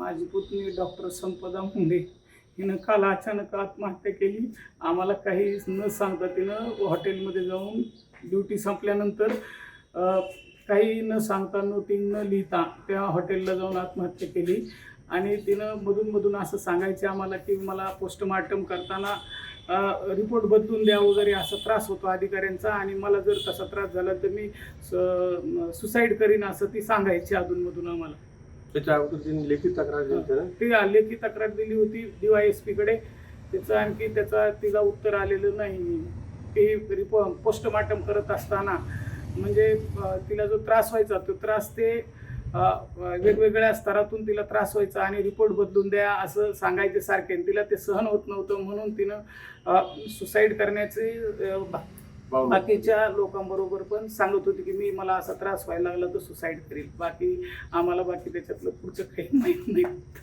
माझी पुतणी डॉक्टर संपदा मुंडे हिनं काल अचानक आत्महत्या केली. आम्हाला काही न सांगता तिनं हॉटेलमध्ये जाऊन ड्युटी संपल्यानंतर काही न सांगता नोटिंग न लिहिता त्या हॉटेलला जाऊन आत्महत्या केली. आणि तिनं मधून असं सांगायचे आम्हाला की मला पोस्टमार्टम करताना रिपोर्ट बदलून द्या वगैरे असा त्रास होतो अधिकाऱ्यांचा, आणि मला जर तसा त्रास झाला तर मी सुसाईड करीन असं ती सांगायची अधूनमधून आम्हाला. त्याच्या अगोदर तिने लेखी तक्रार दिली होती ना? ती लेखी तक्रार दिली होती DYSP कडे. त्याचं आणखी तिला उत्तर आलेलं नाही. ती पोस्टमार्टम करत असताना म्हणजे तिला जो त्रास व्हायचा तो त्रास ते वेगवेगळ्या स्तरातून तिला त्रास व्हायचा आणि रिपोर्ट बदलून द्या असं सांगायचे सारखे. तिला ते सहन होत नव्हतं म्हणून तिनं सुसाईड करण्याचे बाकीच्या लोकांबरोबर पण सांगत होती की मला असा त्रास व्हायला लागला तर सुसाईड करेल. बाकी आम्हाला त्याच्यातलं पुढचं काही माहीत नाही.